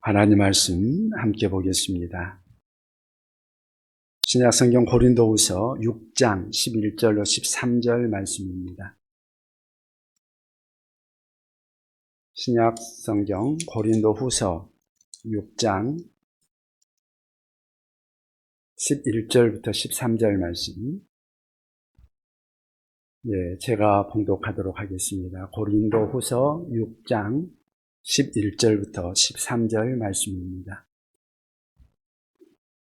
하나님 말씀 함께 보겠습니다. 신약성경 고린도후서 6장 11절로 13절 말씀입니다. 신약성경 고린도후서 6장 11절부터 13절 말씀, 제가 봉독하도록 하겠습니다. 고린도후서 6장 11절부터 13절 말씀입니다.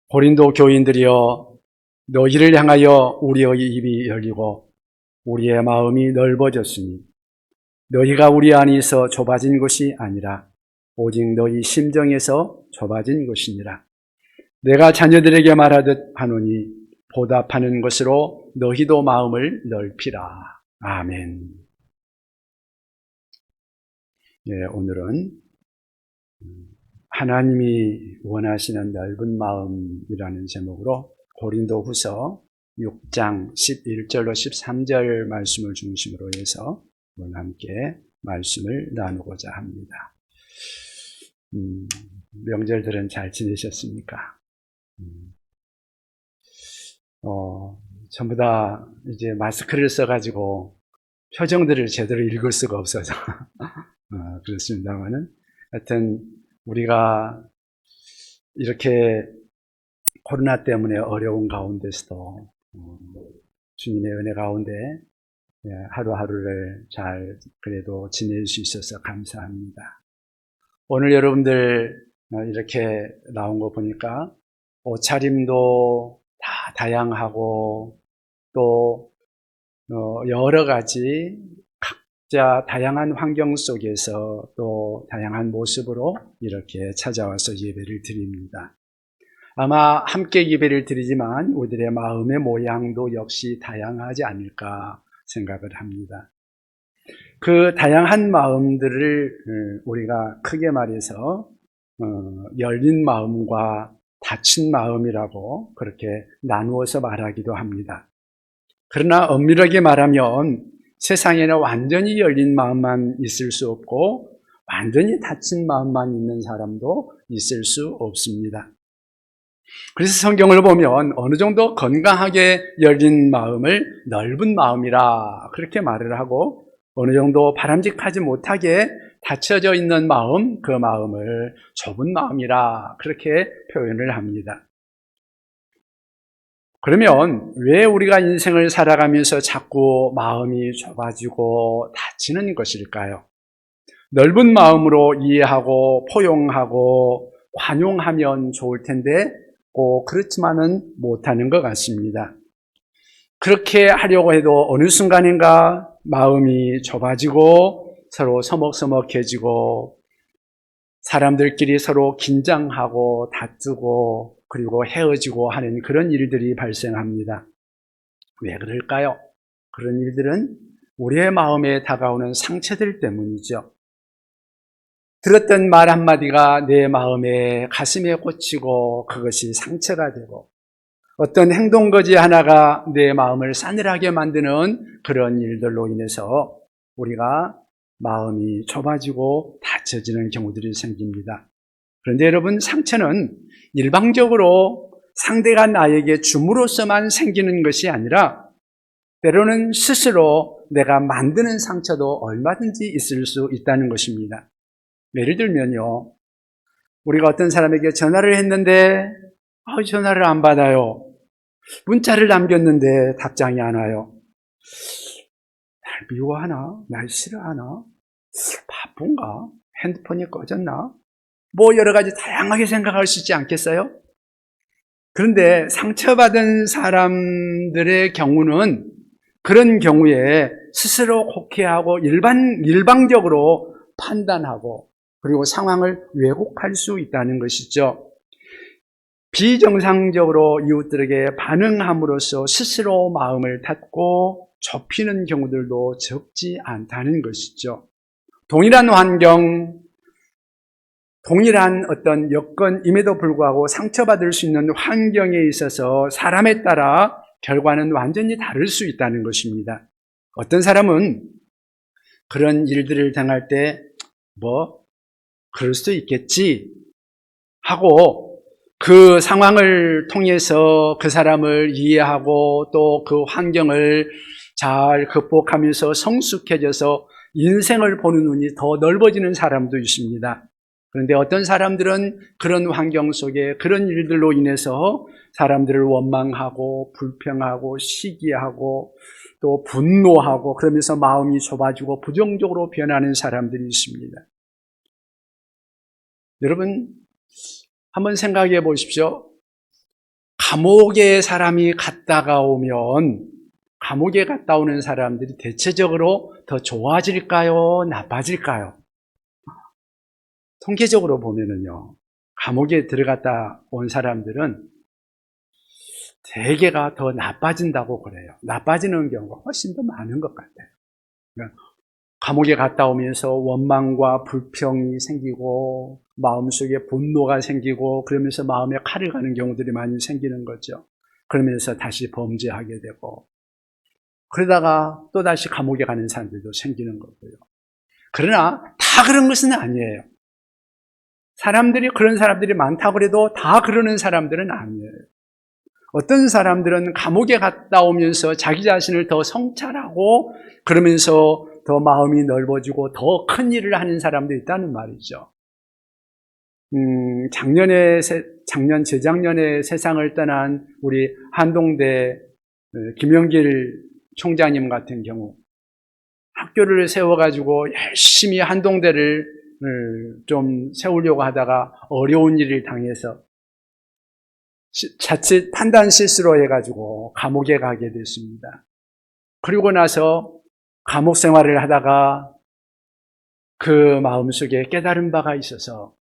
고린도 교인들이여, 너희를 향하여 우리의 입이 열리고 우리의 마음이 넓어졌으니 너희가 우리 안에서 좁아진 것이 아니라 오직 너희 심정에서 좁아진 것이니라. 내가 자녀들에게 말하듯 하노니 보답하는 것으로 너희도 마음을 넓히라. 아멘. 오늘은 하나님이 원하시는 넓은 마음이라는 제목으로 고린도후서 6장 11절로 13절 말씀을 중심으로 해서 오늘 함께 말씀을 나누고자 합니다. 명절들은 잘 지내셨습니까? 전부 다 이제 마스크를 써가지고 표정들을 제대로 읽을 수가 없어서 그렇습니다만은 하여튼 우리가 이렇게 코로나 때문에 어려운 가운데서도 주님의 은혜 가운데 하루하루를 잘 그래도 지낼 수 있어서 감사합니다. 오늘 여러분들 이렇게 나온 거 보니까 옷차림도 다 다양하고 또 여러 가지 각자 다양한 환경 속에서 또 다양한 모습으로 이렇게 찾아와서 예배를 드립니다. 아마 함께 예배를 드리지만 우리들의 마음의 모양도 역시 다양하지 않을까 생각을 합니다. 그 다양한 마음들을 우리가 크게 말해서 열린 마음과 닫힌 마음이라고 그렇게 나누어서 말하기도 합니다. 그러나 엄밀하게 말하면 세상에는 완전히 열린 마음만 있을 수 없고 완전히 닫힌 마음만 있는 사람도 있을 수 없습니다. 그래서 성경을 보면 어느 정도 건강하게 열린 마음을 넓은 마음이라 그렇게 말을 하고 어느 정도 바람직하지 못하게 닫혀져 있는 마음, 그 마음을 좁은 마음이라 그렇게 표현을 합니다. 그러면 왜 우리가 인생을 살아가면서 자꾸 마음이 좁아지고 닫히는 것일까요? 넓은 마음으로 이해하고 포용하고 관용하면 좋을 텐데 꼭 그렇지만은 못하는 것 같습니다. 그렇게 하려고 해도 어느 순간인가 마음이 좁아지고 서로 서먹서먹해지고 사람들끼리 서로 긴장하고 다투고 그리고 헤어지고 하는 그런 일들이 발생합니다. 왜 그럴까요? 그런 일들은 우리의 마음에 다가오는 상처들 때문이죠. 들었던 말 한마디가 내 마음에 가슴에 꽂히고 그것이 상처가 되고 어떤 행동거지 하나가 내 마음을 싸늘하게 만드는 그런 일들로 인해서 우리가 마음이 좁아지고 닫혀지는 경우들이 생깁니다. 그런데 여러분, 상처는 일방적으로 상대가 나에게 줌으로써만 생기는 것이 아니라 때로는 스스로 내가 만드는 상처도 얼마든지 있을 수 있다는 것입니다. 예를 들면요, 우리가 어떤 사람에게 전화를 했는데 전화를 안 받아요. 문자를 남겼는데 답장이 안 와요. 날 미워하나? 날 싫어하나? 바쁜가? 핸드폰이 꺼졌나? 여러 가지 다양하게 생각할 수 있지 않겠어요? 그런데 상처받은 사람들의 경우는 그런 경우에 스스로 곡해하고 일방적으로 판단하고 그리고 상황을 왜곡할 수 있다는 것이죠. 비정상적으로 이웃들에게 반응함으로써 스스로 마음을 닫고 좁히는 경우들도 적지 않다는 것이죠. 동일한 환경, 동일한 어떤 여건임에도 불구하고 상처받을 수 있는 환경에 있어서 사람에 따라 결과는 완전히 다를 수 있다는 것입니다. 어떤 사람은 그런 일들을 당할 때 그럴 수도 있겠지 하고 그 상황을 통해서 그 사람을 이해하고 또 그 환경을 잘 극복하면서 성숙해져서 인생을 보는 눈이 더 넓어지는 사람도 있습니다. 그런데 어떤 사람들은 그런 환경 속에 그런 일들로 인해서 사람들을 원망하고 불평하고 시기하고 또 분노하고 그러면서 마음이 좁아지고 부정적으로 변하는 사람들이 있습니다. 여러분 한번 생각해 보십시오. 감옥에 사람이 갔다가 오면 감옥에 갔다 오는 사람들이 대체적으로 더 좋아질까요? 나빠질까요? 통계적으로 보면은요, 감옥에 들어갔다 온 사람들은 대개가 더 나빠진다고 그래요. 나빠지는 경우가 훨씬 더 많은 것 같아요. 그러니까 감옥에 갔다 오면서 원망과 불평이 생기고 마음속에 분노가 생기고 그러면서 마음에 칼을 가는 경우들이 많이 생기는 거죠. 그러면서 다시 범죄하게 되고 그러다가 또다시 감옥에 가는 사람들도 생기는 거고요. 그러나 다 그런 것은 아니에요. 그런 사람들이 많다고 해도 다 그러는 사람들은 아니에요. 어떤 사람들은 감옥에 갔다 오면서 자기 자신을 더 성찰하고 그러면서 더 마음이 넓어지고 더 큰 일을 하는 사람도 있다는 말이죠. 재작년에 세상을 떠난 우리 한동대 김영길 총장님 같은 경우 학교를 세워가지고 열심히 한동대를 좀 세우려고 하다가 어려운 일을 당해서 자칫 판단 실수로 해가지고 감옥에 가게 됐습니다. 그리고 나서 감옥 생활을 하다가 그 마음속에 깨달은 바가 있어서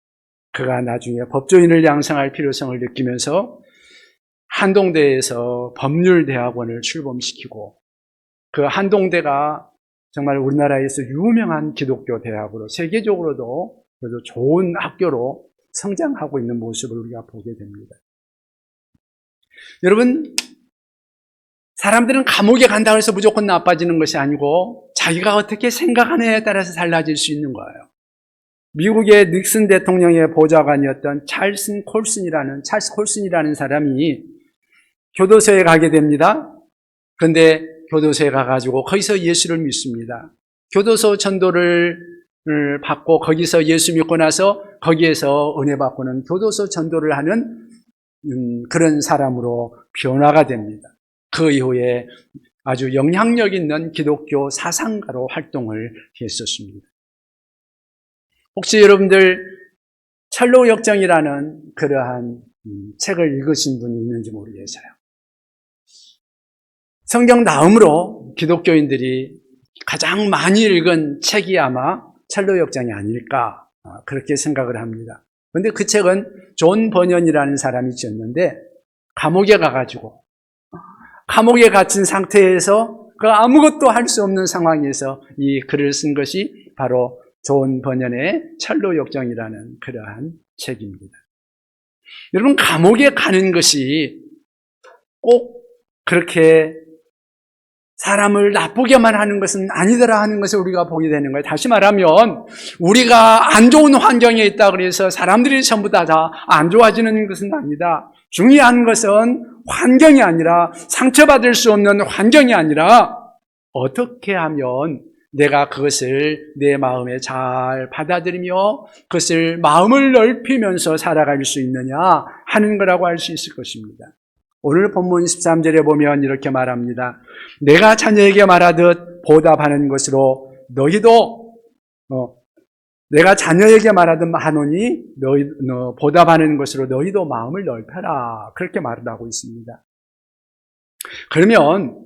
그가 나중에 법조인을 양성할 필요성을 느끼면서 한동대에서 법률대학원을 출범시키고 그 한동대가 정말 우리나라에서 유명한 기독교 대학으로 세계적으로도 그래도 좋은 학교로 성장하고 있는 모습을 우리가 보게 됩니다. 여러분, 사람들은 감옥에 간다고 해서 무조건 나빠지는 것이 아니고 자기가 어떻게 생각하느냐에 따라서 달라질 수 있는 거예요. 미국의 닉슨 대통령의 보좌관이었던 찰스 콜슨이라는 사람이 교도소에 가게 됩니다. 그런데 교도소에 가가지고 거기서 예수를 믿습니다. 교도소 전도를 받고 거기서 예수 믿고 나서 거기에서 은혜 받고는 교도소 전도를 하는 그런 사람으로 변화가 됩니다. 그 이후에 아주 영향력 있는 기독교 사상가로 활동을 했었습니다. 혹시 여러분들 철로 역정이라는 그러한 책을 읽으신 분이 있는지 모르겠어요. 성경 다음으로 기독교인들이 가장 많이 읽은 책이 아마 철로 역정이 아닐까 그렇게 생각을 합니다. 그런데 그 책은 존 버년이라는 사람이 지었는데 감옥에 가가지고 감옥에 갇힌 상태에서 그 아무것도 할 수 없는 상황에서 이 글을 쓴 것이 바로 존 버년의 철로 역정이라는 그러한 책입니다. 여러분, 감옥에 가는 것이 꼭 그렇게 사람을 나쁘게만 하는 것은 아니더라 하는 것을 우리가 보게 되는 거예요. 다시 말하면 우리가 안 좋은 환경에 있다 그래서 사람들이 전부 다 안 좋아지는 것은 아니다. 중요한 것은 환경이 아니라 상처받을 수 없는 환경이 아니라 어떻게 하면 내가 그것을 내 마음에 잘 받아들이며 그것을 마음을 넓히면서 살아갈 수 있느냐 하는 거라고 할 수 있을 것입니다. 오늘 본문 13절에 보면 이렇게 말합니다. 내가 자녀에게 말하듯 보답하는 것으로 너희도 내가 자녀에게 말하듯 하노니 보답하는 것으로 너희도 마음을 넓혀라. 그렇게 말을 하고 있습니다. 그러면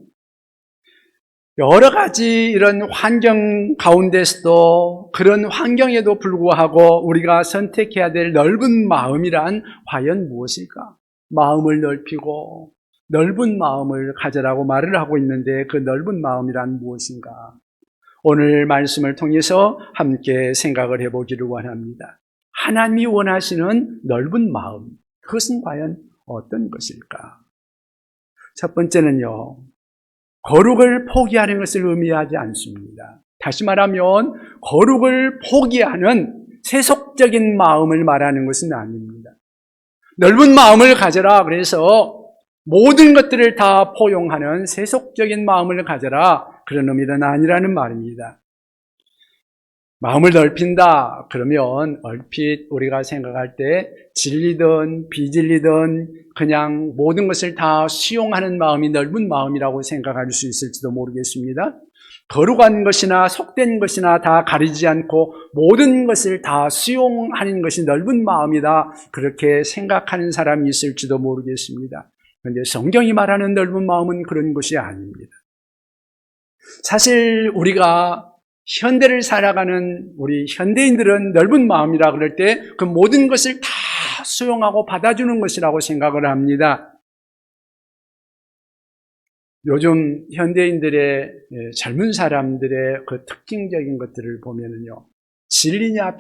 여러 가지 이런 환경 가운데서도 그런 환경에도 불구하고 우리가 선택해야 될 넓은 마음이란 과연 무엇일까? 마음을 넓히고 넓은 마음을 가져라고 말을 하고 있는데 그 넓은 마음이란 무엇인가? 오늘 말씀을 통해서 함께 생각을 해보기를 원합니다. 하나님이 원하시는 넓은 마음, 그것은 과연 어떤 것일까? 첫 번째는요, 거룩을 포기하는 것을 의미하지 않습니다. 다시 말하면 거룩을 포기하는 세속적인 마음을 말하는 것은 아닙니다. 넓은 마음을 가져라. 그래서 모든 것들을 다 포용하는 세속적인 마음을 가져라. 그런 의미는 아니라는 말입니다. 마음을 넓힌다. 그러면 얼핏 우리가 생각할 때 진리든 비진리든 그냥 모든 것을 다 수용하는 마음이 넓은 마음이라고 생각할 수 있을지도 모르겠습니다. 거룩한 것이나 속된 것이나 다 가리지 않고 모든 것을 다 수용하는 것이 넓은 마음이다. 그렇게 생각하는 사람이 있을지도 모르겠습니다. 그런데 성경이 말하는 넓은 마음은 그런 것이 아닙니다. 사실 우리가 현대를 살아가는 우리 현대인들은 넓은 마음이라 그럴 때 그 모든 것을 다 수용하고 받아주는 것이라고 생각을 합니다. 요즘 현대인들의 젊은 사람들의 그 특징적인 것들을 보면은요, 진리냐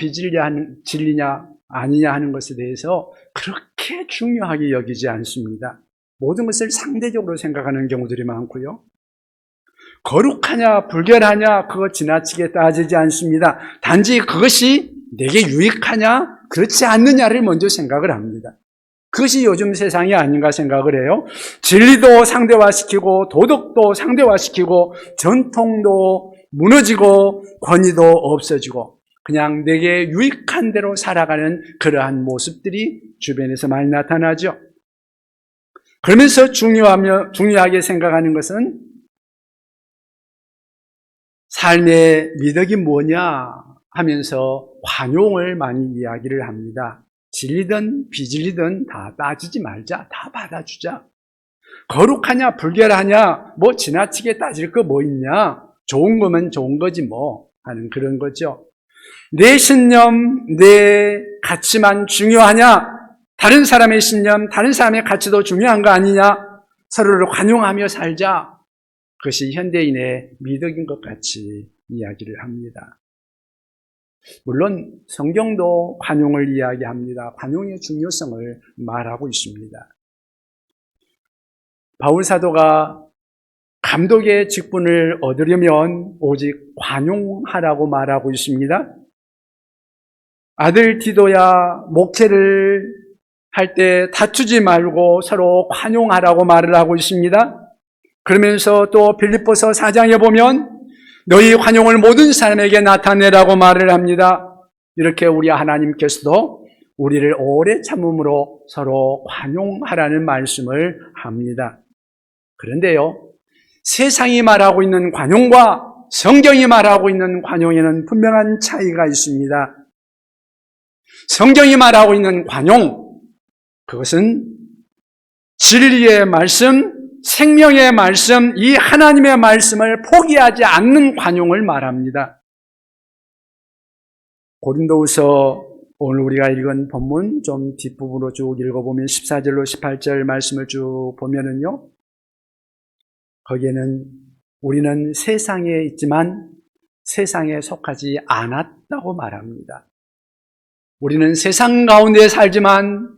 진리냐 아니냐 하는 것에 대해서 그렇게 중요하게 여기지 않습니다. 모든 것을 상대적으로 생각하는 경우들이 많고요. 거룩하냐 불결하냐 그거 지나치게 따지지 않습니다. 단지 그것이 내게 유익하냐 그렇지 않느냐를 먼저 생각을 합니다. 그것이 요즘 세상이 아닌가 생각을 해요. 진리도 상대화시키고 도덕도 상대화시키고 전통도 무너지고 권위도 없어지고 그냥 내게 유익한 대로 살아가는 그러한 모습들이 주변에서 많이 나타나죠. 그러면서 중요하게 생각하는 것은 삶의 미덕이 뭐냐 하면서 관용을 많이 이야기를 합니다. 진리든 비진리든 다 따지지 말자. 다 받아주자. 거룩하냐 불결하냐 뭐 지나치게 따질 거 뭐 있냐. 좋은 거면 좋은 거지 뭐 하는 그런 거죠. 내 신념, 내 가치만 중요하냐? 다른 사람의 신념, 다른 사람의 가치도 중요한 거 아니냐? 서로를 관용하며 살자. 그것이 현대인의 미덕인 것 같이 이야기를 합니다. 물론 성경도 관용을 이야기합니다. 관용의 중요성을 말하고 있습니다. 바울 사도가 감독의 직분을 얻으려면 오직 관용하라고 말하고 있습니다. 아들 디도야 목회를 할 때 다투지 말고 서로 관용하라고 말을 하고 있습니다. 그러면서 또 빌립보서 4장에 보면 너희 관용을 모든 사람에게 나타내라고 말을 합니다. 이렇게 우리 하나님께서도 우리를 오래 참음으로 서로 관용하라는 말씀을 합니다. 그런데요, 세상이 말하고 있는 관용과 성경이 말하고 있는 관용에는 분명한 차이가 있습니다. 성경이 말하고 있는 관용, 그것은 진리의 말씀, 생명의 말씀, 이 하나님의 말씀을 포기하지 않는 관용을 말합니다. 고린도후서 오늘 우리가 읽은 본문 좀 뒷부분으로 쭉 읽어보면 14절로 18절 말씀을 쭉 보면은요, 거기에는 우리는 세상에 있지만 세상에 속하지 않았다고 말합니다. 우리는 세상 가운데 살지만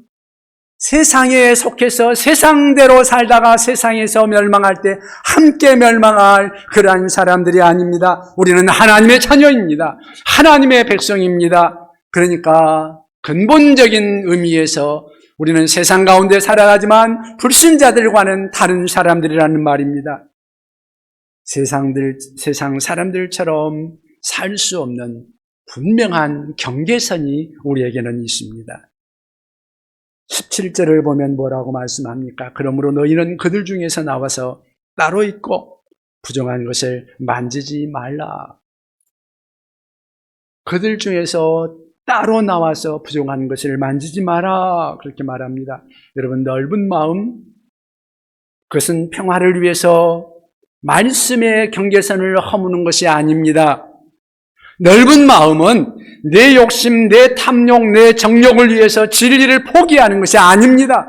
세상에 속해서 세상대로 살다가 세상에서 멸망할 때 함께 멸망할 그러한 사람들이 아닙니다. 우리는 하나님의 자녀입니다. 하나님의 백성입니다. 그러니까 근본적인 의미에서 우리는 세상 가운데 살아가지만 불신자들과는 다른 사람들이라는 말입니다. 세상 사람들처럼 살 수 없는 분명한 경계선이 우리에게는 있습니다. 17절을 보면 뭐라고 말씀합니까? 그러므로 너희는 그들 중에서 나와서 따로 있고 부정한 것을 만지지 말라. 그들 중에서 따로 나와서 부정한 것을 만지지 마라. 그렇게 말합니다. 여러분, 넓은 마음, 그것은 평화를 위해서 말씀의 경계선을 허무는 것이 아닙니다. 넓은 마음은 내 욕심, 내 탐욕, 내 정욕을 위해서 진리를 포기하는 것이 아닙니다.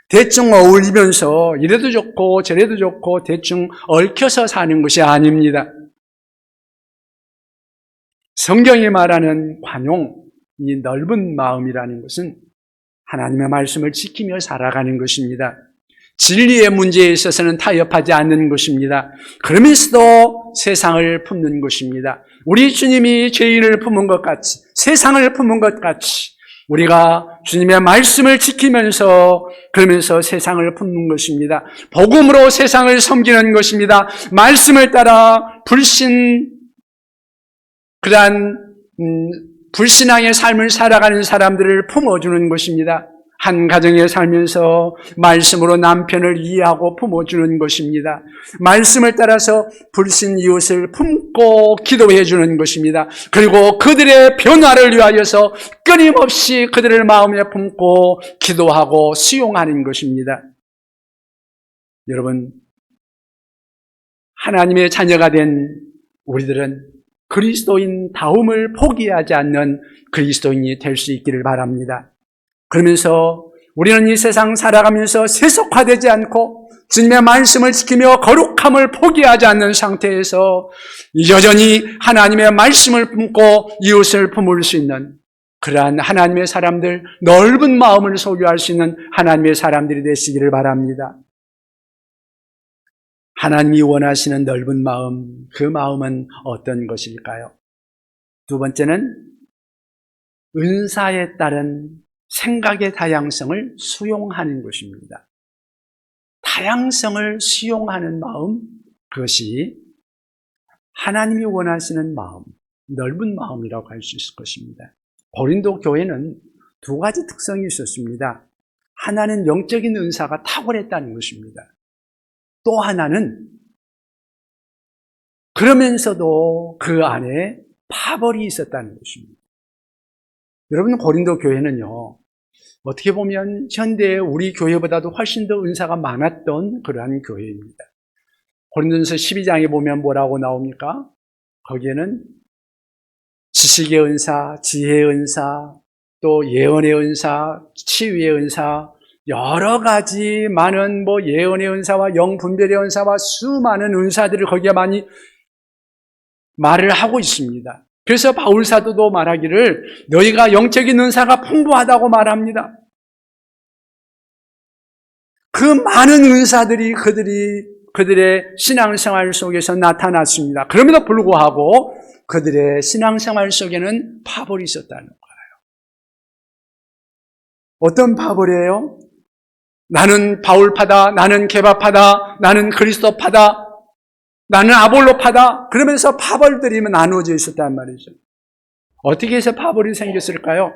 대충 어울리면서 이래도 좋고 저래도 좋고 대충 얽혀서 사는 것이 아닙니다. 성경이 말하는 관용, 이 넓은 마음이라는 것은 하나님의 말씀을 지키며 살아가는 것입니다. 진리의 문제에 있어서는 타협하지 않는 것입니다. 그러면서도 세상을 품는 것입니다. 우리 주님이 죄인을 품은 것 같이, 세상을 품은 것 같이 우리가 주님의 말씀을 지키면서 그러면서 세상을 품는 것입니다. 복음으로 세상을 섬기는 것입니다. 말씀을 따라 불신앙의 삶을 살아가는 사람들을 품어주는 것입니다. 한 가정에 살면서 말씀으로 남편을 이해하고 품어주는 것입니다. 말씀을 따라서 불신 이웃을 품고 기도해 주는 것입니다. 그리고 그들의 변화를 위하여서 끊임없이 그들을 마음에 품고 기도하고 수용하는 것입니다. 여러분, 하나님의 자녀가 된 우리들은 그리스도인다움을 포기하지 않는 그리스도인이 될 수 있기를 바랍니다. 그러면서 우리는 이 세상 살아가면서 세속화되지 않고 주님의 말씀을 지키며 거룩함을 포기하지 않는 상태에서 여전히 하나님의 말씀을 품고 이웃을 품을 수 있는 그러한 하나님의 사람들, 넓은 마음을 소유할 수 있는 하나님의 사람들이 되시기를 바랍니다. 하나님이 원하시는 넓은 마음, 그 마음은 어떤 것일까요? 두 번째는 은사에 따른 생각의 다양성을 수용하는 것입니다. 다양성을 수용하는 마음, 그것이 하나님이 원하시는 마음, 넓은 마음이라고 할 수 있을 것입니다. 고린도 교회는 두 가지 특성이 있었습니다. 하나는 영적인 은사가 탁월했다는 것입니다. 또 하나는 그러면서도 그 안에 파벌이 있었다는 것입니다. 여러분, 고린도 교회는요, 어떻게 보면 현대의 우리 교회보다도 훨씬 더 은사가 많았던 그러한 교회입니다. 고린도전서 12장에 보면 뭐라고 나옵니까? 거기에는 지식의 은사, 지혜의 은사, 또 예언의 은사, 치유의 은사, 여러 가지 많은 예언의 은사와 영분별의 은사와 수많은 은사들을 거기에 많이 말을 하고 있습니다. 그래서 바울 사도도 말하기를 너희가 영적인 은사가 풍부하다고 말합니다. 그 많은 은사들이 그들의 신앙생활 속에서 나타났습니다. 그럼에도 불구하고 그들의 신앙생활 속에는 파벌이 있었다는 거예요. 어떤 파벌이에요? 나는 바울파다, 나는 게바파다, 나는 그리스도파다, 나는 아볼로파다. 그러면서 파벌들이 나누어져 있었단 말이죠. 어떻게 해서 파벌이 생겼을까요?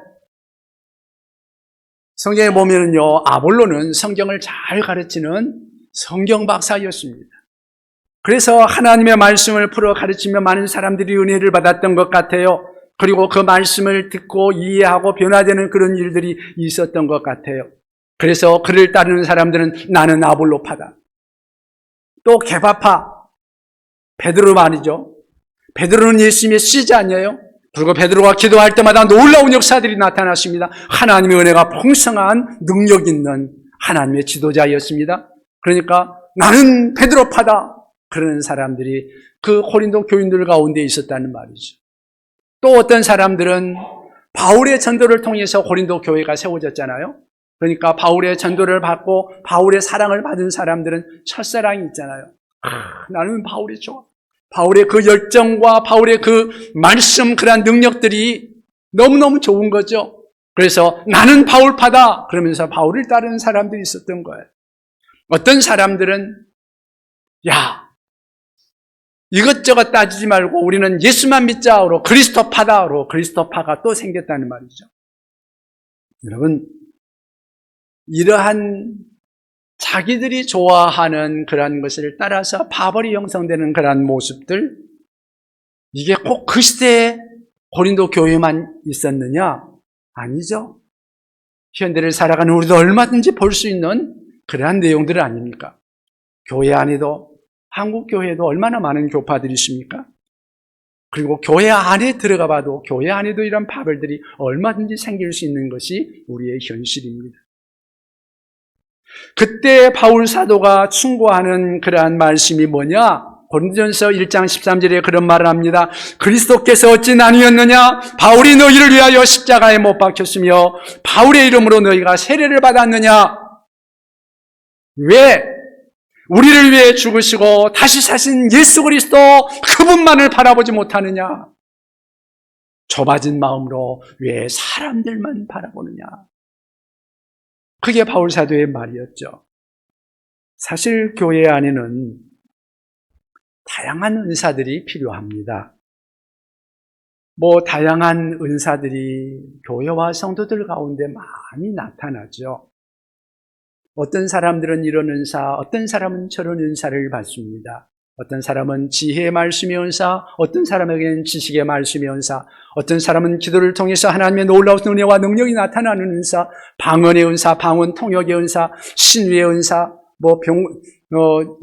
성경에 보면은요, 아볼로는 성경을 잘 가르치는 성경 박사였습니다. 그래서 하나님의 말씀을 풀어 가르치며 많은 사람들이 은혜를 받았던 것 같아요. 그리고 그 말씀을 듣고 이해하고 변화되는 그런 일들이 있었던 것 같아요. 그래서 그를 따르는 사람들은 나는 아볼로파다. 또 게바파, 베드로 말이죠. 베드로는 예수님의 씨지 아니에요? 그리고 베드로가 기도할 때마다 놀라운 역사들이 나타났습니다. 하나님의 은혜가 풍성한 능력 있는 하나님의 지도자였습니다. 그러니까 나는 베드로파다. 그런 사람들이 그 고린도 교인들 가운데 있었다는 말이죠. 또 어떤 사람들은 바울의 전도를 통해서 고린도 교회가 세워졌잖아요. 그러니까 바울의 전도를 받고 바울의 사랑을 받은 사람들은 첫사랑이 있잖아요. 나는 바울이 좋아. 바울의 그 열정과 바울의 그 말씀, 그러한 능력들이 너무너무 좋은 거죠. 그래서 나는 바울파다. 그러면서 바울을 따르는 사람들이 있었던 거예요. 어떤 사람들은 이것저것 따지지 말고 우리는 예수만 믿자로 그리스도파다로 그리스도파가 또 생겼다는 말이죠. 여러분, 이러한 자기들이 좋아하는 그런 것을 따라서 파벌이 형성되는 그런 모습들, 이게 꼭 그 시대에 고린도 교회만 있었느냐? 아니죠. 현대를 살아가는 우리도 얼마든지 볼 수 있는 그러한 내용들 아닙니까? 교회 안에도, 한국 교회에도 얼마나 많은 교파들이 있습니까? 그리고 교회 안에 들어가 봐도 교회 안에도 이런 파벌들이 얼마든지 생길 수 있는 것이 우리의 현실입니다. 그때 바울 사도가 충고하는 그러한 말씀이 뭐냐? 고린도전서 1장 13절에 그런 말을 합니다. 그리스도께서 어찌 나뉘었느냐? 바울이 너희를 위하여 십자가에 못 박혔으며 바울의 이름으로 너희가 세례를 받았느냐? 왜? 우리를 위해 죽으시고 다시 사신 예수 그리스도 그분만을 바라보지 못하느냐? 좁아진 마음으로 왜 사람들만 바라보느냐. 그게 바울 사도의 말이었죠. 사실 교회 안에는 다양한 은사들이 필요합니다. 다양한 은사들이 교회와 성도들 가운데 많이 나타나죠. 어떤 사람들은 이런 은사, 어떤 사람은 저런 은사를 받습니다. 어떤 사람은 지혜의 말씀의 은사, 어떤 사람에게는 지식의 말씀의 은사, 어떤 사람은 기도를 통해서 하나님의 놀라운 은혜와 능력이 나타나는 은사, 방언의 은사, 방언 통역의 은사, 신유의 은사,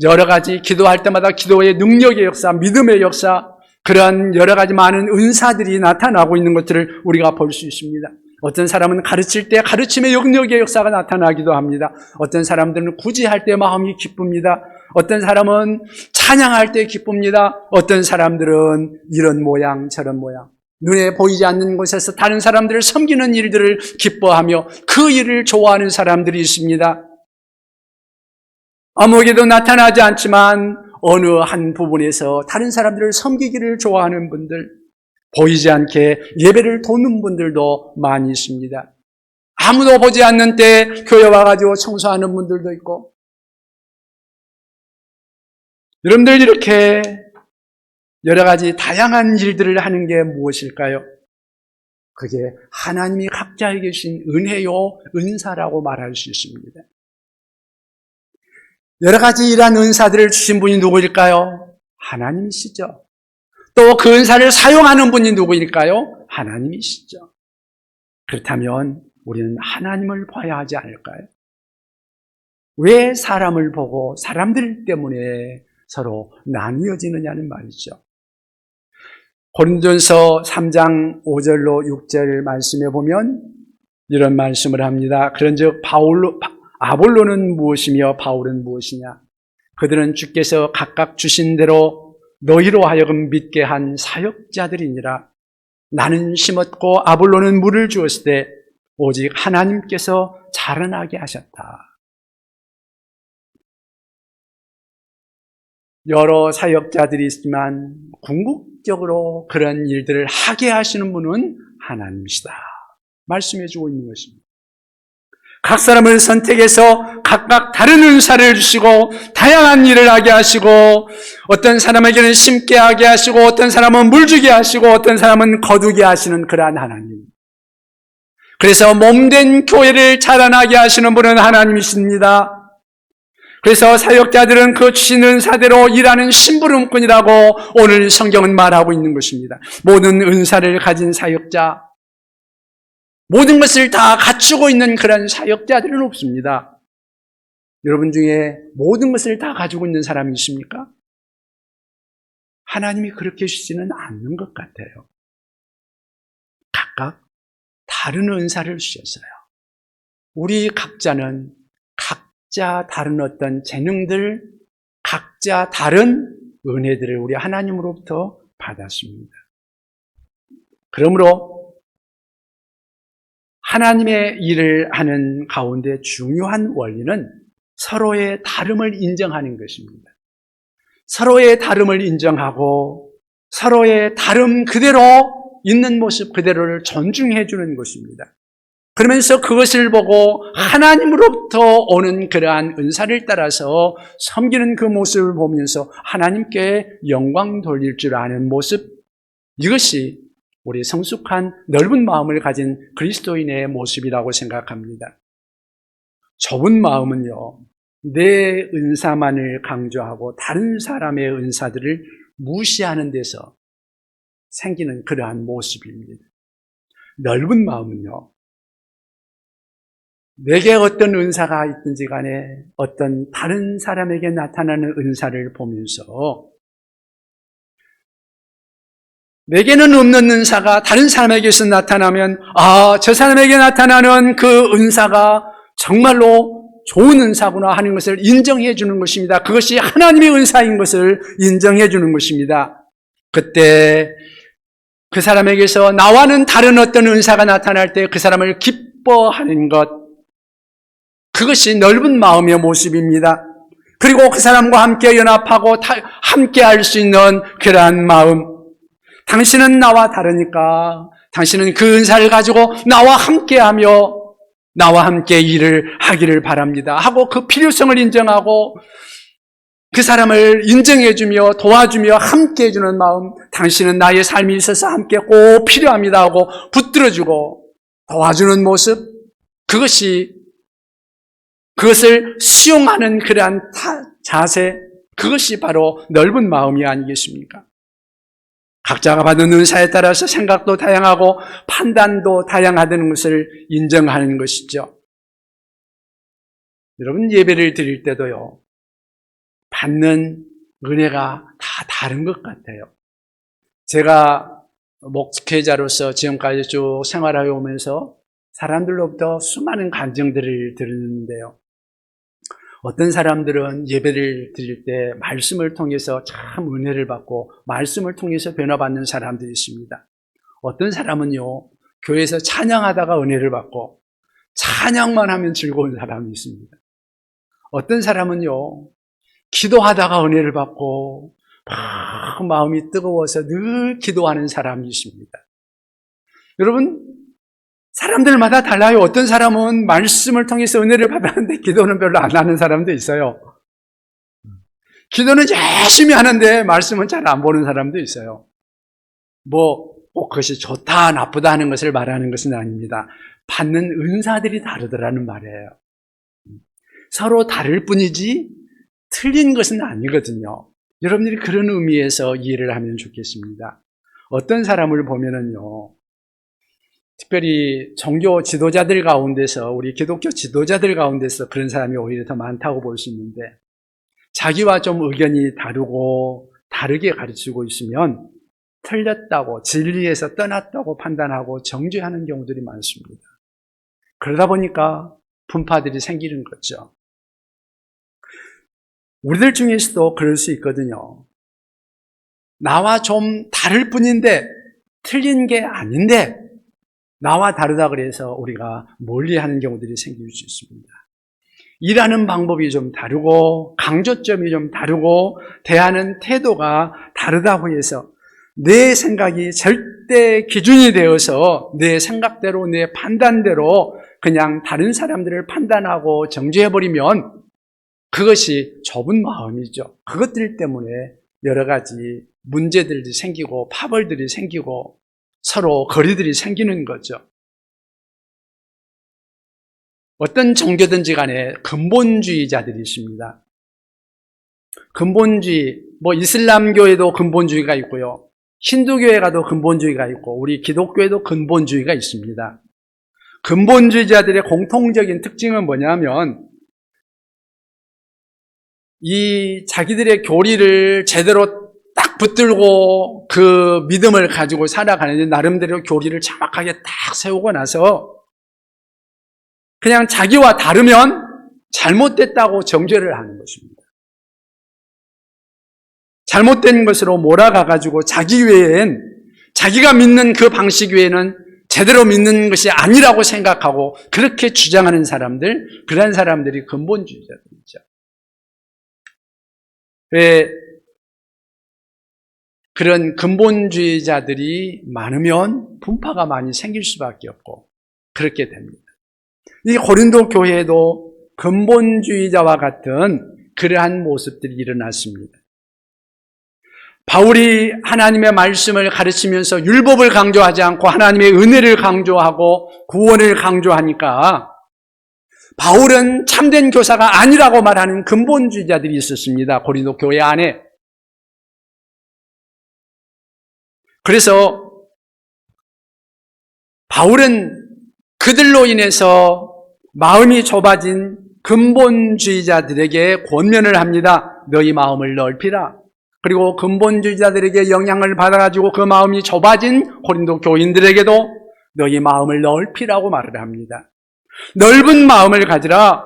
여러 가지 기도할 때마다 기도의 능력의 역사, 믿음의 역사, 그러한 여러 가지 많은 은사들이 나타나고 있는 것들을 우리가 볼 수 있습니다. 어떤 사람은 가르칠 때 가르침의 영역의 역사가 나타나기도 합니다. 어떤 사람들은 구제할 때 마음이 기쁩니다. 어떤 사람은 찬양할 때 기쁩니다. 어떤 사람들은 이런 모양 저런 모양, 눈에 보이지 않는 곳에서 다른 사람들을 섬기는 일들을 기뻐하며 그 일을 좋아하는 사람들이 있습니다. 아무에게도 나타나지 않지만 어느 한 부분에서 다른 사람들을 섬기기를 좋아하는 분들, 보이지 않게 예배를 돕는 분들도 많이 있습니다. 아무도 보지 않는 때 교회 와가지고 청소하는 분들도 있고, 여러분들 이렇게 여러 가지 다양한 일들을 하는 게 무엇일까요? 그게 하나님이 각자에게 주신 은혜요, 은사라고 말할 수 있습니다. 여러 가지 이러한 은사들을 주신 분이 누구일까요? 하나님이시죠. 또 그 은사를 사용하는 분이 누구일까요? 하나님이시죠. 그렇다면 우리는 하나님을 봐야 하지 않을까요? 왜 사람을 보고 사람들 때문에 서로 나뉘어지느냐는 말이죠. 고린도전서 3장 5절로 6절 말씀에 보면 이런 말씀을 합니다. 그런즉 아볼로는 무엇이며 바울은 무엇이냐? 그들은 주께서 각각 주신 대로 너희로 하여금 믿게 한 사역자들이니라. 나는 심었고 아볼로는 물을 주었을 때 오직 하나님께서 자라나게 하셨다. 여러 사역자들이 있지만 궁극적으로 그런 일들을 하게 하시는 분은 하나님이시다 말씀해 주고 있는 것입니다. 각 사람을 선택해서 각각 다른 은사를 주시고 다양한 일을 하게 하시고, 어떤 사람에게는 심게 하게 하시고, 어떤 사람은 물주게 하시고, 어떤 사람은 거두게 하시는 그러한 하나님. 그래서 몸된 교회를 자라나게 하시는 분은 하나님이십니다. 그래서 사역자들은 그 주신 은사대로 일하는 심부름꾼이라고 오늘 성경은 말하고 있는 것입니다. 모든 은사를 가진 사역자, 모든 것을 다 갖추고 있는 그런 사역자들은 없습니다. 여러분 중에 모든 것을 다 가지고 있는 사람이 있습니까? 하나님이 그렇게 주시지는 않는 것 같아요. 각각 다른 은사를 주셨어요. 우리 각자는 각자 다른 어떤 재능들, 각자 다른 은혜들을 우리 하나님으로부터 받았습니다. 그러므로 하나님의 일을 하는 가운데 중요한 원리는 서로의 다름을 인정하는 것입니다. 서로의 다름을 인정하고 서로의 다름 그대로 있는 모습 그대로를 존중해 주는 것입니다. 그러면서 그것을 보고 하나님으로부터 오는 그러한 은사를 따라서 섬기는 그 모습을 보면서 하나님께 영광 돌릴 줄 아는 모습, 이것이 우리 성숙한 넓은 마음을 가진 그리스도인의 모습이라고 생각합니다. 좁은 마음은요, 내 은사만을 강조하고 다른 사람의 은사들을 무시하는 데서 생기는 그러한 모습입니다. 넓은 마음은요, 내게 어떤 은사가 있든지 간에 어떤 다른 사람에게 나타나는 은사를 보면서 내게는 없는 은사가 다른 사람에게서 나타나면 저 사람에게 나타나는 그 은사가 정말로 좋은 은사구나 하는 것을 인정해 주는 것입니다. 그것이 하나님의 은사인 것을 인정해 주는 것입니다. 그때 그 사람에게서 나와는 다른 어떤 은사가 나타날 때 그 사람을 기뻐하는 것, 그것이 넓은 마음의 모습입니다. 그리고 그 사람과 함께 연합하고 함께 할 수 있는 그러한 마음, 당신은 나와 다르니까 당신은 그 은사를 가지고 나와 함께하며 나와 함께 일을 하기를 바랍니다 하고 그 필요성을 인정하고 그 사람을 인정해주며 도와주며 함께해주는 마음, 당신은 나의 삶이 있어서 함께 꼭 필요합니다 하고 붙들어주고 도와주는 모습, 그것을 수용하는 그러한 자세, 그것이 바로 넓은 마음이 아니겠습니까? 각자가 받은 은사에 따라서 생각도 다양하고 판단도 다양하다는 것을 인정하는 것이죠. 여러분, 예배를 드릴 때도요, 받는 은혜가 다 다른 것 같아요. 제가 목회자로서 지금까지 쭉 생활하여 오면서 사람들로부터 수많은 간증들을 들었는데요. 어떤 사람들은 예배를 드릴 때 말씀을 통해서 참 은혜를 받고 말씀을 통해서 변화받는 사람들이 있습니다. 어떤 사람은요, 교회에서 찬양하다가 은혜를 받고 찬양만 하면 즐거운 사람이 있습니다. 어떤 사람은요, 기도하다가 은혜를 받고 막 마음이 뜨거워서 늘 기도하는 사람이 있습니다. 여러분, 사람들마다 달라요. 어떤 사람은 말씀을 통해서 은혜를 받았는데 기도는 별로 안 하는 사람도 있어요. 기도는 열심히 하는데 말씀은 잘 안 보는 사람도 있어요. 그것이 좋다 나쁘다 하는 것을 말하는 것은 아닙니다. 받는 은사들이 다르더라는 말이에요. 서로 다를 뿐이지 틀린 것은 아니거든요. 여러분들이 그런 의미에서 이해를 하면 좋겠습니다. 어떤 사람을 보면은요, 특별히 종교 지도자들 가운데서, 우리 기독교 지도자들 가운데서 그런 사람이 오히려 더 많다고 볼 수 있는데, 자기와 좀 의견이 다르고 다르게 가르치고 있으면 틀렸다고, 진리에서 떠났다고 판단하고 정죄하는 경우들이 많습니다. 그러다 보니까 분파들이 생기는 거죠. 우리들 중에서도 그럴 수 있거든요. 나와 좀 다를 뿐인데, 틀린 게 아닌데, 나와 다르다 그래서 우리가 멀리하는 경우들이 생길 수 있습니다. 일하는 방법이 좀 다르고 강조점이 좀 다르고 대하는 태도가 다르다고 해서 내 생각이 절대 기준이 되어서 내 생각대로 내 판단대로 그냥 다른 사람들을 판단하고 정죄해버리면 그것이 좁은 마음이죠. 그것들 때문에 여러 가지 문제들이 생기고 파벌들이 생기고 서로 거리들이 생기는 거죠. 어떤 종교든지 간에 근본주의자들이 있습니다. 근본주의, 이슬람교에도 근본주의가 있고요. 힌두교에 가도 근본주의가 있고, 우리 기독교에도 근본주의가 있습니다. 근본주의자들의 공통적인 특징은 뭐냐면, 이 자기들의 교리를 제대로 딱 붙들고 그 믿음을 가지고 살아가는데 나름대로 교리를 정확하게 딱 세우고 나서 그냥 자기와 다르면 잘못됐다고 정죄를 하는 것입니다. 잘못된 것으로 몰아가가지고 자기 외엔, 자기가 믿는 그 방식 외에는 제대로 믿는 것이 아니라고 생각하고 그렇게 주장하는 사람들, 그런 사람들이 근본주의자들이죠. 왜 그런 근본주의자들이 많으면 분파가 많이 생길 수밖에 없고 그렇게 됩니다. 이 고린도 교회에도 근본주의자와 같은 그러한 모습들이 일어났습니다. 바울이 하나님의 말씀을 가르치면서 율법을 강조하지 않고 하나님의 은혜를 강조하고 구원을 강조하니까 바울은 참된 교사가 아니라고 말하는 근본주의자들이 있었습니다. 고린도 교회 안에. 그래서 바울은 그들로 인해서 마음이 좁아진 근본주의자들에게 권면을 합니다. 너희 마음을 넓히라. 그리고 근본주의자들에게 영향을 받아가지고 그 마음이 좁아진 고린도 교인들에게도 너희 마음을 넓히라고 말을 합니다. 넓은 마음을 가지라.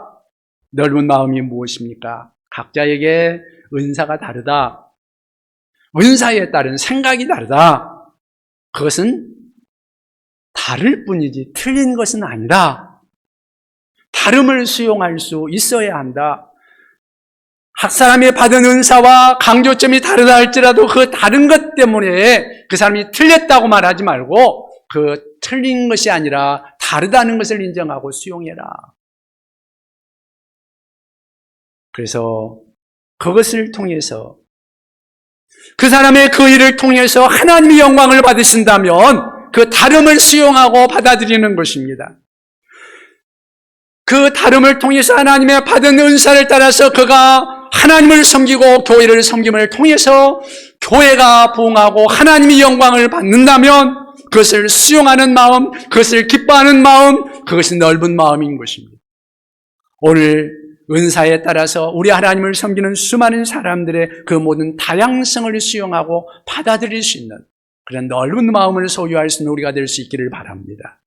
넓은 마음이 무엇입니까? 각자에게 은사가 다르다. 은사에 따른 생각이 다르다. 그것은 다를 뿐이지 틀린 것은 아니다. 다름을 수용할 수 있어야 한다. 각 사람이 받은 은사와 강조점이 다르다 할지라도 그 다른 것 때문에 그 사람이 틀렸다고 말하지 말고 그 틀린 것이 아니라 다르다는 것을 인정하고 수용해라. 그래서 그것을 통해서 그 사람의 그 일을 통해서 하나님의 영광을 받으신다면 그 다름을 수용하고 받아들이는 것입니다. 그 다름을 통해서 하나님의 받은 은사를 따라서 그가 하나님을 섬기고 교회를 섬김을 통해서 교회가 부흥하고 하나님의 영광을 받는다면 그것을 수용하는 마음, 그것을 기뻐하는 마음, 그것이 넓은 마음인 것입니다. 오늘 은사에 따라서 우리 하나님을 섬기는 수많은 사람들의 그 모든 다양성을 수용하고 받아들일 수 있는 그런 넓은 마음을 소유할 수 있는 우리가 될 수 있기를 바랍니다.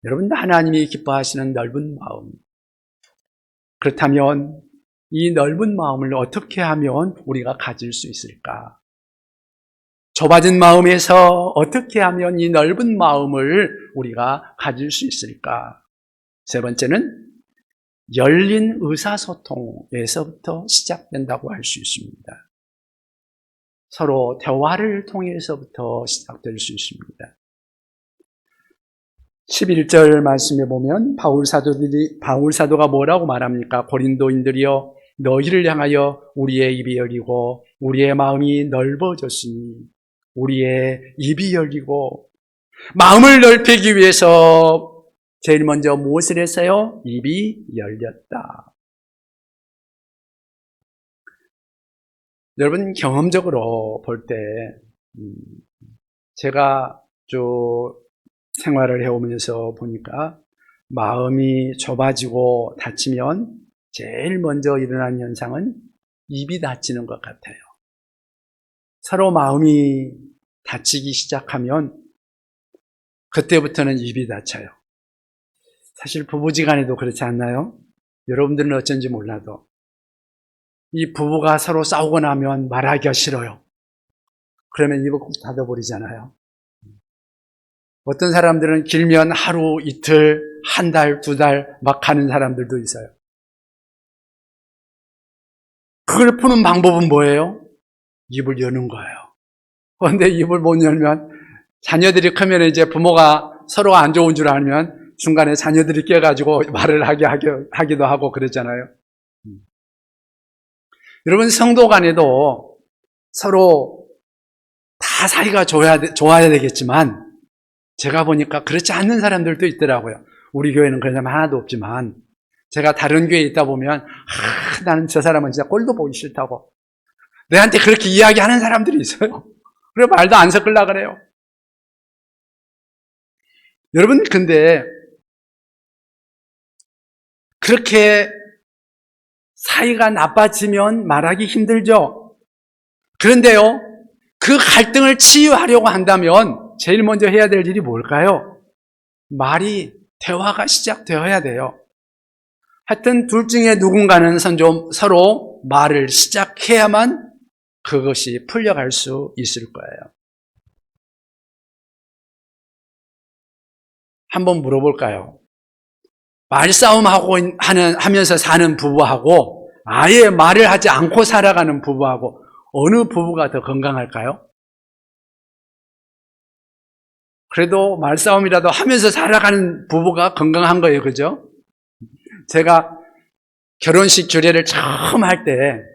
여러분, 하나님이 기뻐하시는 넓은 마음. 그렇다면 이 넓은 마음을 어떻게 하면 우리가 가질 수 있을까? 좁아진 마음에서 어떻게 하면 이 넓은 마음을 우리가 가질 수 있을까? 세 번째는 열린 의사소통에서부터 시작된다고 할 수 있습니다. 서로 대화를 통해서부터 시작될 수 있습니다. 11절 말씀에 보면 바울 사도가 뭐라고 말합니까? 고린도인들이여 너희를 향하여 우리의 입이 열리고 우리의 마음이 넓어졌으니 우리의 입이 열리고 마음을 넓히기 위해서 제일 먼저 무엇을 했어요? 입이 열렸다. 여러분, 경험적으로 볼 때 제가 쭉 생활을 해오면서 보니까 마음이 좁아지고 닫히면 제일 먼저 일어나는 현상은 입이 닫히는 것 같아요. 서로 마음이 닫히기 시작하면 그때부터는 입이 닫혀요. 사실 부부지간에도 그렇지 않나요? 여러분들은 어쩐지 몰라도 이 부부가 서로 싸우고 나면 말하기가 싫어요. 그러면 입을 꼭 닫아버리잖아요. 어떤 사람들은 길면 하루, 이틀, 한 달, 두 달 막 가는 사람들도 있어요. 그걸 푸는 방법은 뭐예요? 입을 여는 거예요. 그런데 입을 못 열면 자녀들이 크면 이제 부모가 서로 안 좋은 줄 알면 중간에 자녀들이 껴가지고 말을 하기도 하고 그랬잖아요. 여러분, 성도 간에도 서로 다 사이가 좋아야 되겠지만 제가 보니까 그렇지 않는 사람들도 있더라고요. 우리 교회는 그런 사람 하나도 없지만 제가 다른 교회에 있다 보면 나는 저 사람은 진짜 꼴도 보기 싫다고 내한테 그렇게 이야기하는 사람들이 있어요. 그래 말도 안 섞으려고 그래요. 여러분, 근데 그렇게 사이가 나빠지면 말하기 힘들죠. 그런데요, 그 갈등을 치유하려고 한다면 제일 먼저 해야 될 일이 뭘까요? 대화가 시작되어야 돼요. 하여튼 둘 중에 누군가는 좀 서로 말을 시작해야만 그것이 풀려갈 수 있을 거예요. 한번 물어볼까요? 하면서 사는 부부하고 아예 말을 하지 않고 살아가는 부부하고 어느 부부가 더 건강할까요? 그래도 말싸움이라도 하면서 살아가는 부부가 건강한 거예요. 그죠? 제가 결혼식 주례를 처음 할 때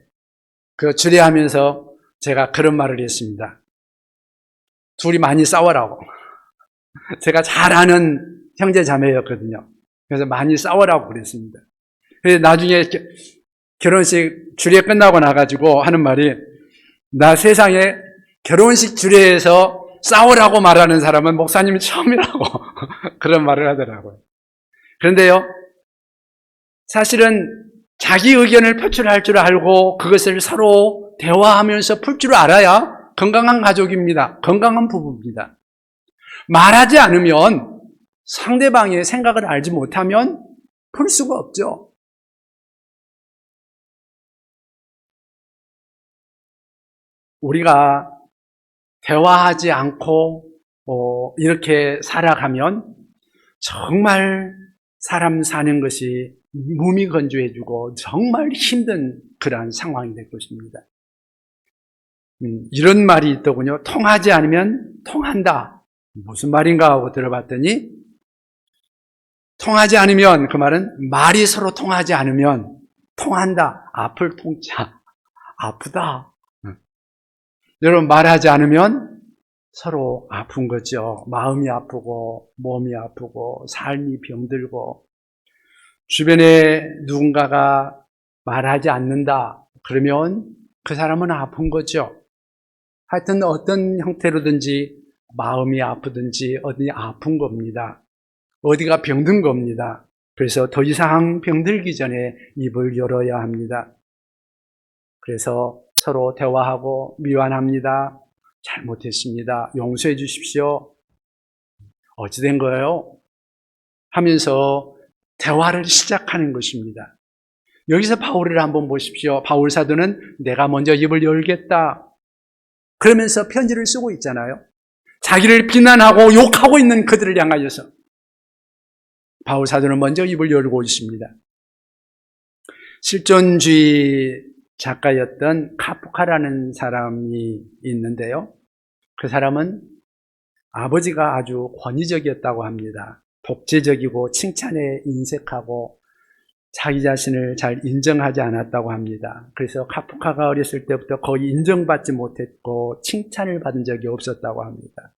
그 주례하면서 제가 그런 말을 했습니다. 둘이 많이 싸워라고. 제가 잘 아는 형제 자매였거든요. 그래서 많이 싸워라고 그랬습니다. 그래서 나중에 결혼식 주례 끝나고 나가지고 하는 말이 나 세상에 결혼식 주례에서 싸우라고 말하는 사람은 목사님이 처음이라고 그런 말을 하더라고요. 그런데요, 사실은 자기 의견을 표출할 줄 알고 그것을 서로 대화하면서 풀 줄 알아야 건강한 가족입니다. 건강한 부부입니다. 말하지 않으면 상대방의 생각을 알지 못하면 풀 수가 없죠. 우리가 대화하지 않고 이렇게 살아가면 정말 사람 사는 것이 무미건조해지고 정말 힘든 그러한 상황이 될 것입니다. 이런 말이 있더군요. 통하지 않으면 통한다. 무슨 말인가 하고 들어봤더니 통하지 않으면, 그 말은 말이 서로 통하지 않으면 통한다. 앞을 통자. 아프다. 여러분, 말하지 않으면 서로 아픈 거죠. 마음이 아프고 몸이 아프고 삶이 병들고, 주변에 누군가가 말하지 않는다 그러면 그 사람은 아픈 거죠. 하여튼 어떤 형태로든지 마음이 아프든지 어디 아픈 겁니다. 어디가 병든 겁니다. 그래서 더 이상 병들기 전에 입을 열어야 합니다. 그래서 서로 대화하고 미안합니다. 잘못했습니다. 용서해 주십시오. 어찌 된 거예요? 하면서 대화를 시작하는 것입니다. 여기서 바울을 한번 보십시오. 바울 사도는 내가 먼저 입을 열겠다 그러면서 편지를 쓰고 있잖아요. 자기를 비난하고 욕하고 있는 그들을 향하여서 바울 사도는 먼저 입을 열고 있습니다. 실존주의 작가였던 카프카라는 사람이 있는데요. 그 사람은 아버지가 아주 권위적이었다고 합니다. 독재적이고 칭찬에 인색하고 자기 자신을 잘 인정하지 않았다고 합니다. 그래서 카프카가 어렸을 때부터 거의 인정받지 못했고 칭찬을 받은 적이 없었다고 합니다.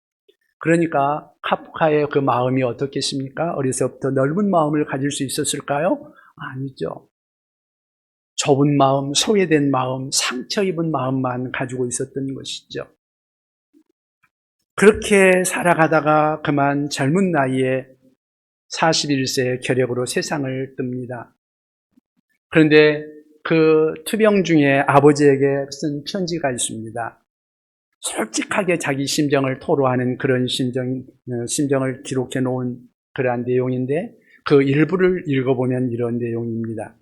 그러니까 카프카의 그 마음이 어떻겠습니까? 어려서부터 넓은 마음을 가질 수 있었을까요? 아니죠. 좁은 마음, 소외된 마음, 상처 입은 마음만 가지고 있었던 것이죠. 그렇게 살아가다가 그만 젊은 나이에 41세의 결핵으로 세상을 뜹니다. 그런데 그 투병 중에 아버지에게 쓴 편지가 있습니다. 솔직하게 자기 심정을 토로하는 그런 심정을 기록해 놓은 그러한 내용인데 그 일부를 읽어보면 이런 내용입니다.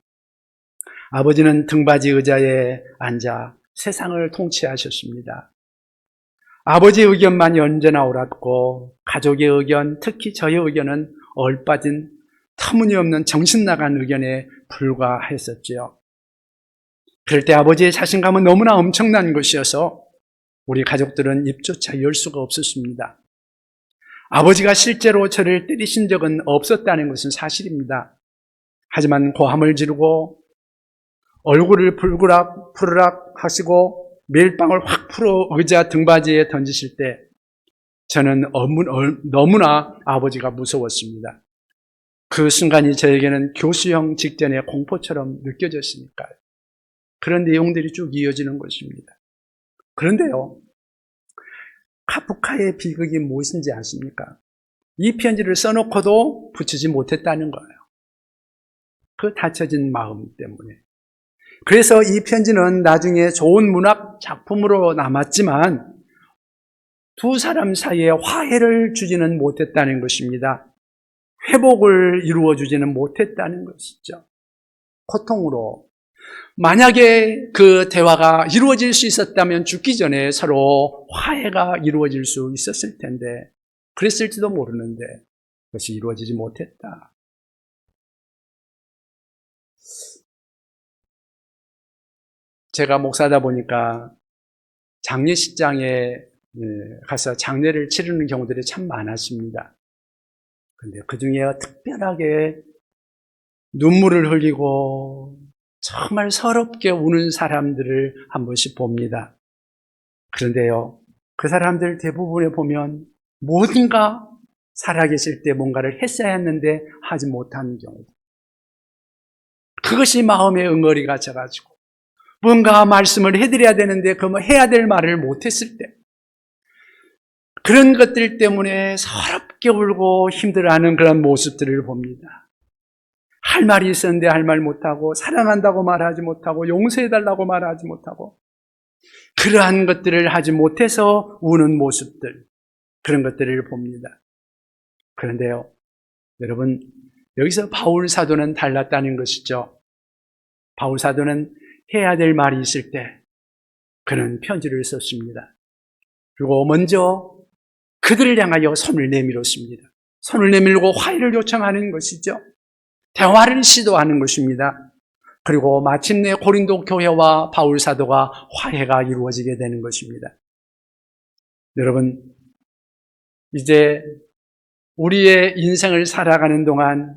아버지는 등받이 의자에 앉아 세상을 통치하셨습니다. 아버지의 의견만 언제나 옳았고 가족의 의견, 특히 저의 의견은 얼빠진 터무니없는 정신나간 의견에 불과했었지요. 그럴 때 아버지의 자신감은 너무나 엄청난 것이어서 우리 가족들은 입조차 열 수가 없었습니다. 아버지가 실제로 저를 때리신 적은 없었다는 것은 사실입니다. 하지만 고함을 지르고 얼굴을 푸르락 하시고 멜빵을 확 풀어 의자 등받이에 던지실 때 저는 너무나 아버지가 무서웠습니다. 그 순간이 저에게는 교수형 직전의 공포처럼 느껴졌으니까요. 그런 내용들이 쭉 이어지는 것입니다. 그런데요, 카프카의 비극이 무엇인지 아십니까? 이 편지를 써놓고도 붙이지 못했다는 거예요. 그 닫혀진 마음 때문에. 그래서 이 편지는 나중에 좋은 문학 작품으로 남았지만 두 사람 사이에 화해를 주지는 못했다는 것입니다. 회복을 이루어주지는 못했다는 것이죠. 고통으로. 만약에 그 대화가 이루어질 수 있었다면 죽기 전에 서로 화해가 이루어질 수 있었을 텐데 그랬을지도 모르는데 그것이 이루어지지 못했다. 제가 목사다 보니까 장례식장에 가서 장례를 치르는 경우들이 참 많았습니다. 그런데 그 중에 특별하게 눈물을 흘리고 정말 서럽게 우는 사람들을 한 번씩 봅니다. 그런데요, 그 사람들 대부분에 보면 뭔가 살아계실 때 뭔가를 했어야 했는데 하지 못하는 경우. 그것이 마음의 응어리가 져가지고 뭔가 말씀을 해드려야 되는데 그 해야 될 말을 못했을 때 그런 것들 때문에 서럽게 울고 힘들어하는 그런 모습들을 봅니다. 할 말이 있었는데 할 말 못하고 사랑한다고 말하지 못하고 용서해달라고 말하지 못하고 그러한 것들을 하지 못해서 우는 모습들, 그런 것들을 봅니다. 그런데요, 여러분, 여기서 바울 사도는 달랐다는 것이죠. 바울 사도는 해야 될 말이 있을 때 그는 편지를 썼습니다. 그리고 먼저 그들을 향하여 손을 내밀었습니다. 손을 내밀고 화해를 요청하는 것이죠. 대화를 시도하는 것입니다. 그리고 마침내 고린도 교회와 바울 사도가 화해가 이루어지게 되는 것입니다. 여러분, 이제 우리의 인생을 살아가는 동안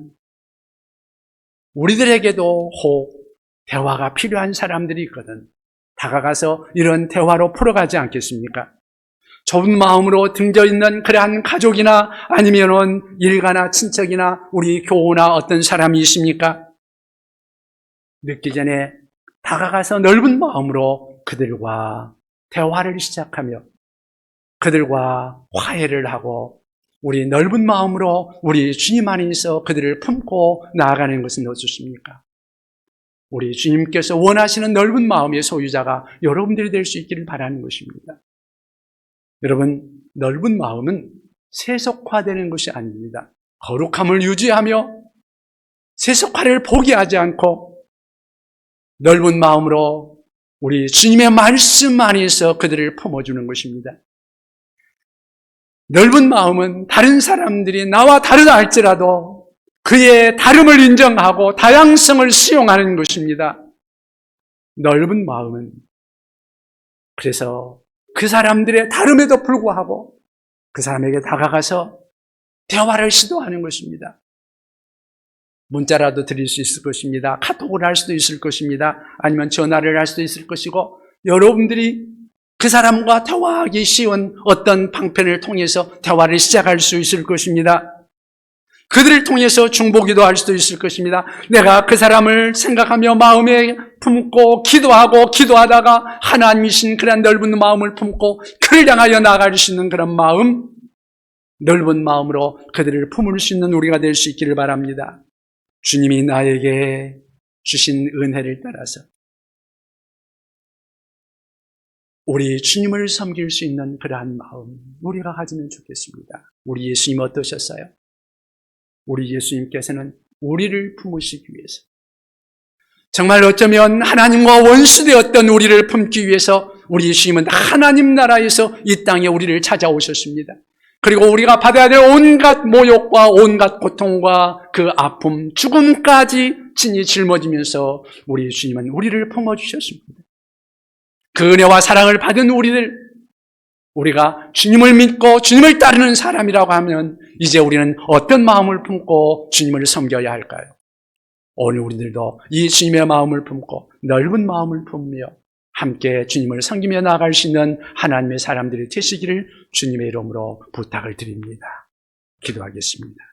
우리들에게도 혹 대화가 필요한 사람들이 있거든. 다가가서 이런 대화로 풀어가지 않겠습니까? 좁은 마음으로 등져 있는 그러한 가족이나 아니면은 일가나 친척이나 우리 교우나 어떤 사람이 있습니까? 늦기 전에 다가가서 넓은 마음으로 그들과 대화를 시작하며 그들과 화해를 하고 우리 넓은 마음으로 우리 주님 안에서 그들을 품고 나아가는 것은 어떻습니까? 우리 주님께서 원하시는 넓은 마음의 소유자가 여러분들이 될 수 있기를 바라는 것입니다. 여러분, 넓은 마음은 세속화되는 것이 아닙니다. 거룩함을 유지하며 세속화를 포기하지 않고 넓은 마음으로 우리 주님의 말씀 안에서 그들을 품어주는 것입니다. 넓은 마음은 다른 사람들이 나와 다르다 할지라도 그의 다름을 인정하고 다양성을 수용하는 것입니다. 넓은 마음은 그래서 그 사람들의 다름에도 불구하고 그 사람에게 다가가서 대화를 시도하는 것입니다. 문자라도 드릴 수 있을 것입니다. 카톡을 할 수도 있을 것입니다. 아니면 전화를 할 수도 있을 것이고 여러분들이 그 사람과 대화하기 쉬운 어떤 방편을 통해서 대화를 시작할 수 있을 것입니다. 그들을 통해서 중보기도 할 수도 있을 것입니다. 내가 그 사람을 생각하며 마음에 품고 기도하고 기도하다가 하나님이신 그런 넓은 마음을 품고 그를 향하여 나아갈 수 있는 그런 마음, 넓은 마음으로 그들을 품을 수 있는 우리가 될 수 있기를 바랍니다. 주님이 나에게 주신 은혜를 따라서 우리 주님을 섬길 수 있는 그러한 마음 우리가 가지면 좋겠습니다. 우리 예수님 어떠셨어요? 우리 예수님께서는 우리를 품으시기 위해서 정말 어쩌면 하나님과 원수되었던 우리를 품기 위해서 우리 예수님은 하나님 나라에서 이 땅에 우리를 찾아오셨습니다. 그리고 우리가 받아야 될 온갖 모욕과 온갖 고통과 그 아픔, 죽음까지 친히 짊어지면서 우리 예수님은 우리를 품어주셨습니다. 그 은혜와 사랑을 받은 우리가 주님을 믿고 주님을 따르는 사람이라고 하면 이제 우리는 어떤 마음을 품고 주님을 섬겨야 할까요? 오늘 우리들도 이 주님의 마음을 품고 넓은 마음을 품으며 함께 주님을 섬기며 나아갈 수 있는 하나님의 사람들이 되시기를 주님의 이름으로 부탁을 드립니다. 기도하겠습니다.